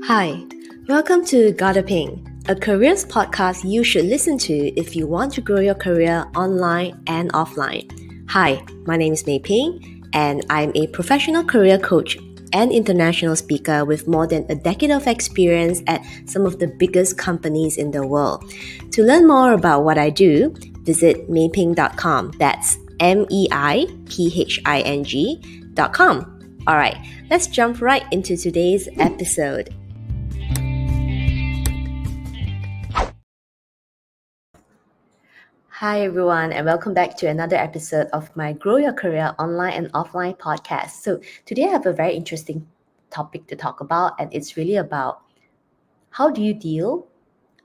Hi, welcome to Gotta Ping, a careers podcast you should listen to if you want to grow your career online and offline. Hi, my name is Mei Ping, and I'm a professional career coach and international speaker with more than a decade of experience at some of the biggest companies in the world. To learn more about what I do, visit meiping.com. That's meiping.com. All right, let's jump right into today's episode. Hi, everyone, and welcome back to another episode of my Grow Your Career Online and Offline podcast. So, today I have a very interesting topic to talk about, and it's really about how do you deal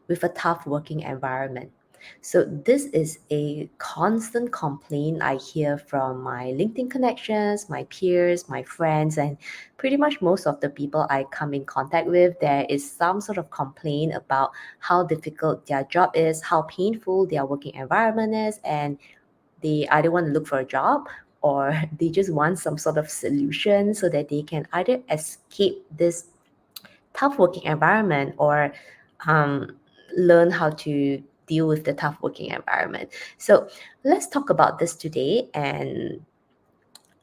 with a tough working environment. So, this is a constant complaint I hear from my LinkedIn connections, my peers, my friends, and pretty much most of the people I come in contact with. There is some sort of complaint about how difficult their job is, how painful their working environment is, and they either want to look for a job or they just want some sort of solution so that they can either escape this tough working environment or um, learn how to deal with the tough working environment. So let's talk about this today. And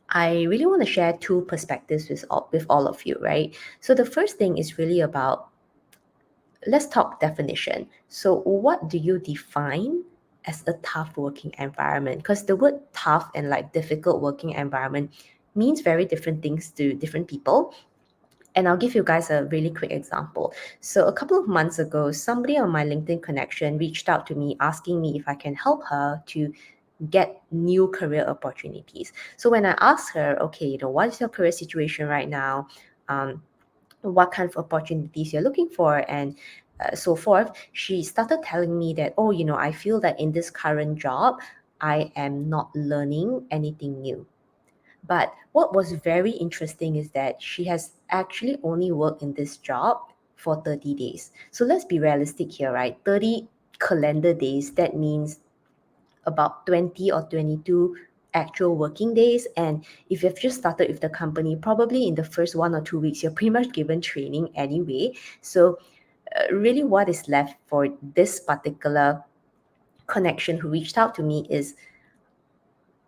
I really want to share two perspectives with all of you, right? So the first thing is really about, let's talk definition. So what do you define as a tough working environment? Because the word tough and like difficult working environment means very different things to different people. And I'll give you guys a really quick example. So a couple of months ago, somebody on my LinkedIn connection reached out to me asking me if I can help her to get new career opportunities. So when I asked her, okay, what is your career situation right now? What kind of opportunities you're looking for, and so forth, she started telling me that, oh, I feel that in this current job, I am not learning anything new. But what was very interesting is that she has actually only worked in this job for 30 days. So let's be realistic here, right? 30 calendar days, that means about 20 or 22 actual working days. And if you've just started with the company, probably in the first 1 or 2 weeks, you're pretty much given training anyway. So really what is left for this particular connection who reached out to me is,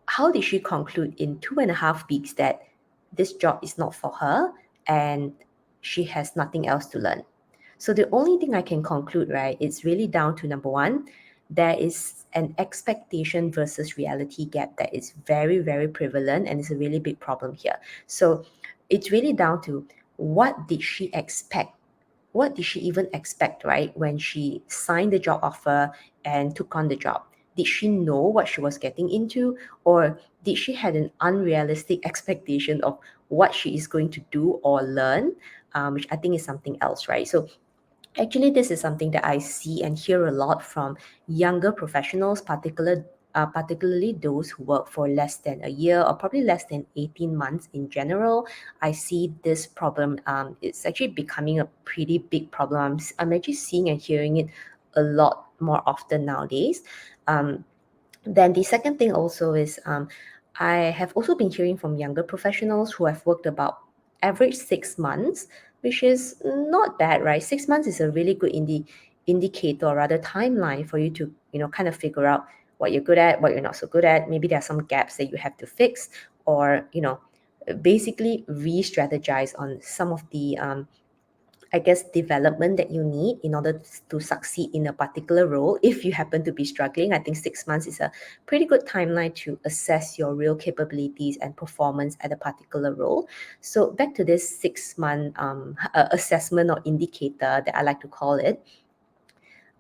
how did she conclude in 2.5 weeks that this job is not for her and she has nothing else to learn? So the only thing I can conclude, right, it's really down to number one, there is an expectation versus reality gap that is very, very prevalent, and it's a really big problem here. So it's really down to, what did she expect? What did she even expect, right, when she signed the job offer and took on the job? Did she know what she was getting into, or did she had an unrealistic expectation of what she is going to do or learn, which I think is something else, right? So actually, this is something that I see and hear a lot from younger professionals, particularly those who work for less than a year or probably less than 18 months in general. I see this problem. It's actually becoming a pretty big problem. I'm actually seeing and hearing it a lot more often nowadays. Um, then the second thing also is, I have also been hearing from younger professionals who have worked about average 6 months, which is not bad, right? 6 months is a really good indicator, or rather timeline, for you to kind of figure out what you're good at, what you're not so good at. Maybe there are some gaps that you have to fix, or basically re-strategize on some of the I guess, development that you need in order to succeed in a particular role. If you happen to be struggling, I think 6 months is a pretty good timeline to assess your real capabilities and performance at a particular role. So back to this 6 month assessment or indicator that I like to call it,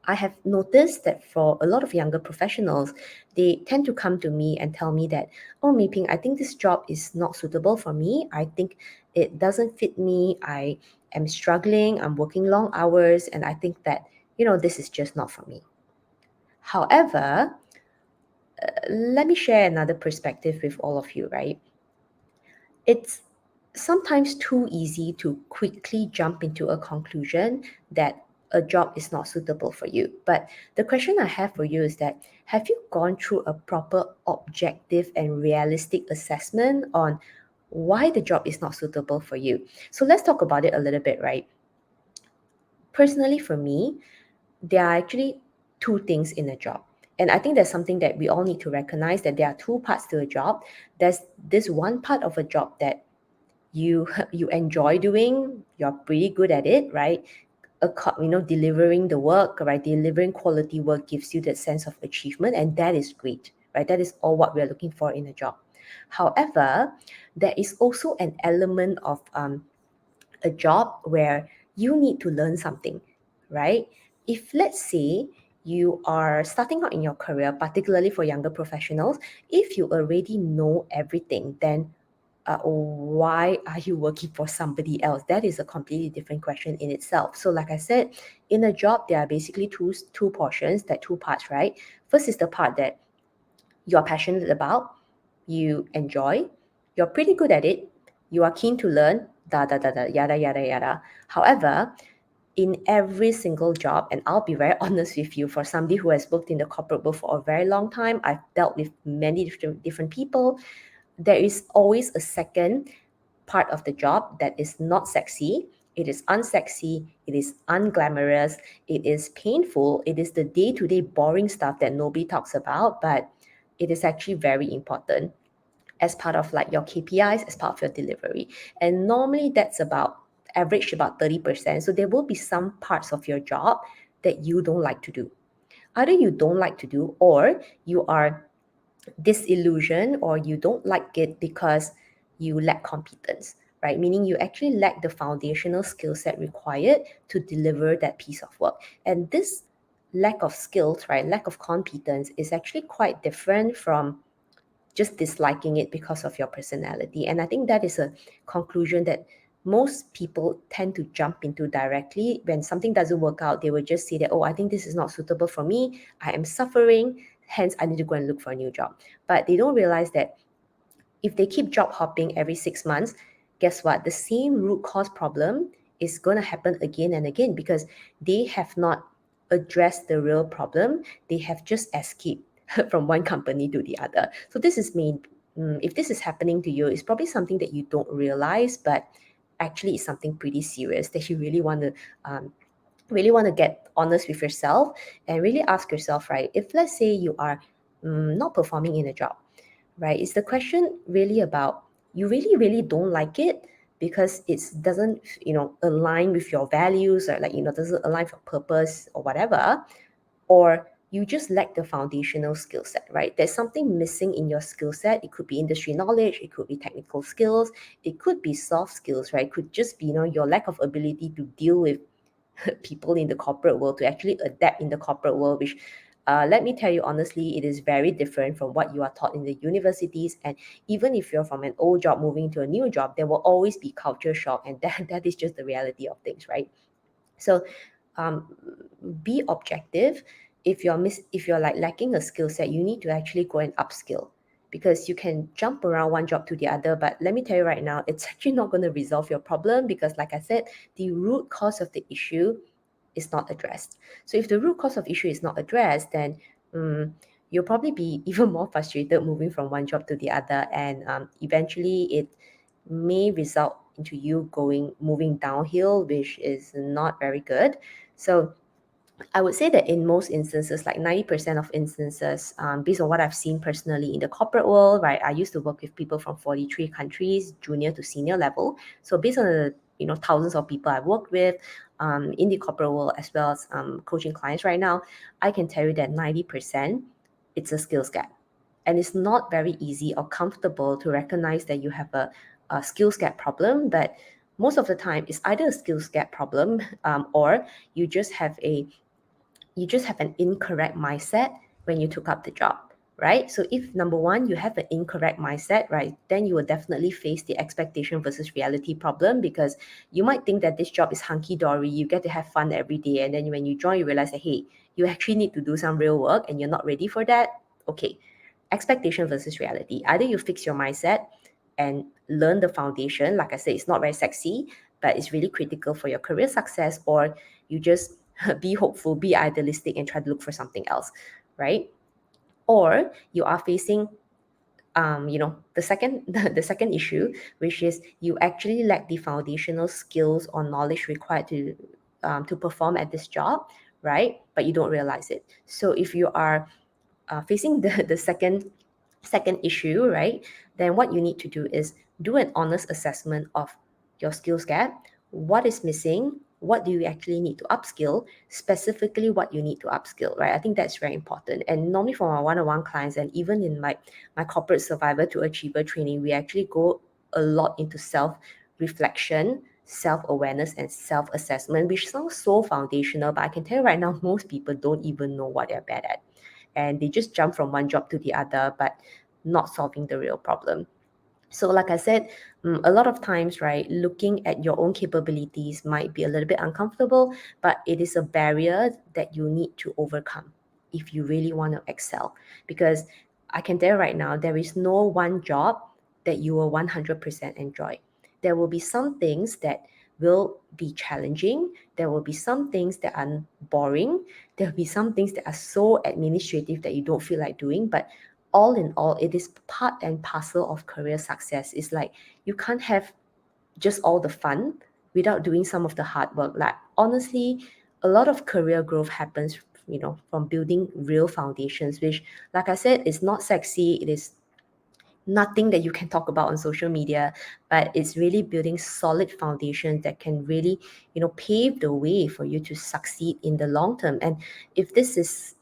I have noticed that for a lot of younger professionals, they tend to come to me and tell me that, oh, Mei Ping, I think this job is not suitable for me. I think it doesn't fit me. I am struggling. I'm working long hours. And I think that, this is just not for me. However, let me share another perspective with all of you, right? It's sometimes too easy to quickly jump into a conclusion that a job is not suitable for you. But the question I have for you is that, have you gone through a proper objective and realistic assessment on why the job is not suitable for you? So let's talk about it a little bit, right? Personally, for me, there are actually two things in a job. And I think that's something that we all need to recognize, that there are two parts to a job. There's this one part of a job that you you enjoy doing, you're pretty good at it, right? Delivering the work, right? Delivering quality work gives you that sense of achievement, and that is great, right? That is all what we're looking for in a job. However, there is also an element of a job where you need to learn something, right? If let's say you are starting out in your career, particularly for younger professionals, if you already know everything, then why are you working for somebody else? That is a completely different question in itself. So, like I said, in a job, there are basically two portions, that two parts, right? First is the part that you're passionate about, you enjoy, you're pretty good at it, you are keen to learn, yada yada yada. However, in every single job, and I'll be very honest with you, for somebody who has worked in the corporate world for a very long time, I've dealt with many different people. There is always a second part of the job that is not sexy. It is unsexy, it is unglamorous, it is painful, it is the day to day boring stuff that nobody talks about, but it is actually very important as part of like your KPIs, as part of your delivery. And normally that's about average about 30%. So there will be some parts of your job that you don't like to do. Either you don't like to do, or you are disillusioned, or you don't like it because you lack competence, right? Meaning you actually lack the foundational skill set required to deliver that piece of work. And this lack of skills, right, lack of competence is actually quite different from just disliking it because of your personality. And I think that is a conclusion that most people tend to jump into directly. When something doesn't work out, they will just say that, oh, I think this is not suitable for me. I am suffering. Hence, I need to go and look for a new job. But they don't realize that if they keep job hopping every 6 months, guess what? The same root cause problem is going to happen again and again because they have not addressed the real problem. They have just escaped from one company to the other. So this is mean. If this is happening to you, it's probably something that you don't realize, but actually it's something pretty serious that you really want to get honest with yourself and really ask yourself, right? If let's say you are not performing in a job, right? Is the question really about you really don't like it because it doesn't align with your values, or like doesn't align with your purpose or whatever, or you just lack the foundational skill set, right? There's something missing in your skill set. It could be industry knowledge, it could be technical skills, it could be soft skills, right? It could just be your lack of ability to deal with people in the corporate world, to actually adapt in the corporate world, which let me tell you honestly, it is very different from what you are taught in the universities. And even if you're from an old job moving to a new job, there will always be culture shock, and that is just the reality of things, right? So um, be objective. If you're like lacking a skill set, you need to actually go and upskill, because you can jump around one job to the other, but let me tell you right now, it's actually not going to resolve your problem, because like I said, the root cause of the issue is not addressed. So if the root cause of issue is not addressed, then you'll probably be even more frustrated moving from one job to the other, and eventually it may result into you moving downhill, which is not very good. So I would say that in most instances, like 90% of instances, based on what I've seen personally in the corporate world, right? I used to work with people from 43 countries, junior to senior level. So based on the thousands of people I've worked with in the corporate world, as well as coaching clients right now, I can tell you that 90% it's a skills gap. And it's not very easy or comfortable to recognize that you have a skills gap problem, but most of the time it's either a skills gap problem, or you just have an incorrect mindset when you took up the job, right? So if number one, you have an incorrect mindset, right, then you will definitely face the expectation versus reality problem, because you might think that this job is hunky-dory, you get to have fun every day, and then when you join, you realize that, hey, you actually need to do some real work and you're not ready for that. Okay, expectation versus reality. Either you fix your mindset and learn the foundation, like I said, it's not very sexy, but it's really critical for your career success, or you just be hopeful, be idealistic, and try to look for something else, right? Or you are facing the second the second issue, which is you actually lack the foundational skills or knowledge required to to perform at this job, right? But you don't realize it. So if you are facing the second issue, right, then what you need to do is do an honest assessment of your skills gap. What is missing? What do you actually need to upskill? Specifically, what you need to upskill, right? I think that's very important. And normally for my one-on-one clients, and even in my corporate survivor to achiever training, we actually go a lot into self-reflection, self-awareness, and self-assessment, which sounds so foundational, but I can tell you right now, most people don't even know what they're bad at, and they just jump from one job to the other, but not solving the real problem. So, like I said, a lot of times, right, looking at your own capabilities might be a little bit uncomfortable, but it is a barrier that you need to overcome if you really want to excel. Because I can tell you right now, there is no one job that you will 100% enjoy. There will be some things that will be challenging. There will be some things that are boring. There will be some things that are so administrative that you don't feel like doing. But all in all, it is part and parcel of career success. It's like you can't have just all the fun without doing some of the hard work. Like honestly, a lot of career growth happens, from building real foundations, which, like I said, is not sexy. It is nothing that you can talk about on social media, but it's really building solid foundations that can really, pave the way for you to succeed in the long term. And if this is,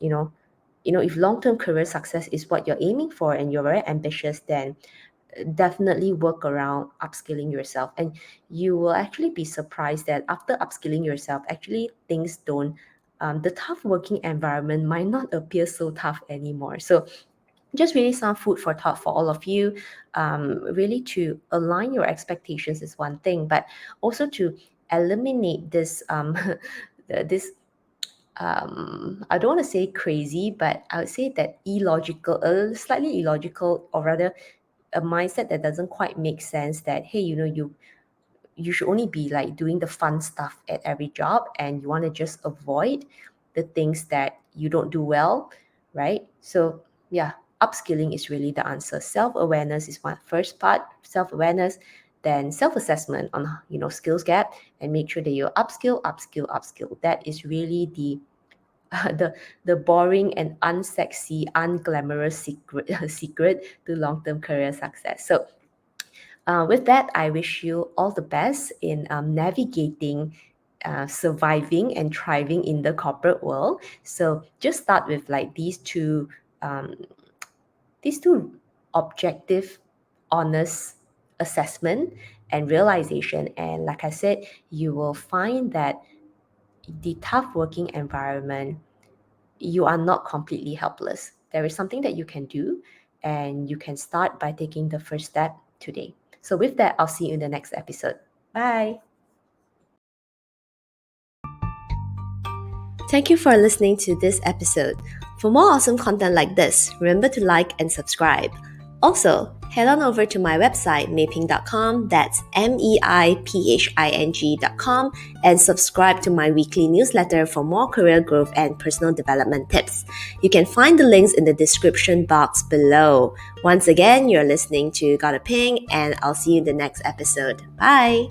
if long-term career success is what you're aiming for and you're very ambitious, then definitely work around upskilling yourself. And you will actually be surprised that after upskilling yourself, actually things don't, the tough working environment might not appear so tough anymore. So just really some food for thought for all of you. Really to align your expectations is one thing, but also to eliminate this this I don't want to say crazy, but I would say that illogical, slightly illogical, or rather a mindset that doesn't quite make sense, that hey, you should only be like doing the fun stuff at every job, and you want to just avoid the things that you don't do well, right? So yeah, upskilling is really the answer. Self-awareness is one first part, self-awareness, then self-assessment on skills gap, and make sure that you upskill. That is really the the boring and unsexy, unglamorous secret to long-term career success. So with that, I wish you all the best in navigating, surviving, and thriving in the corporate world. So just start with like um, these two objective, honest assessment and realization. And like I said, you will find that the tough working environment, you are not completely helpless. There is something that you can do, and you can start by taking the first step today. So, with that, I'll see you in the next episode. Bye. Thank you for listening to this episode. For more awesome content like this, remember to like and subscribe. Also, head on over to my website, meiping.com, that's meiping.com, and subscribe to my weekly newsletter for more career growth and personal development tips. You can find the links in the description box below. Once again, you're listening to Gotta Ping, and I'll see you in the next episode. Bye!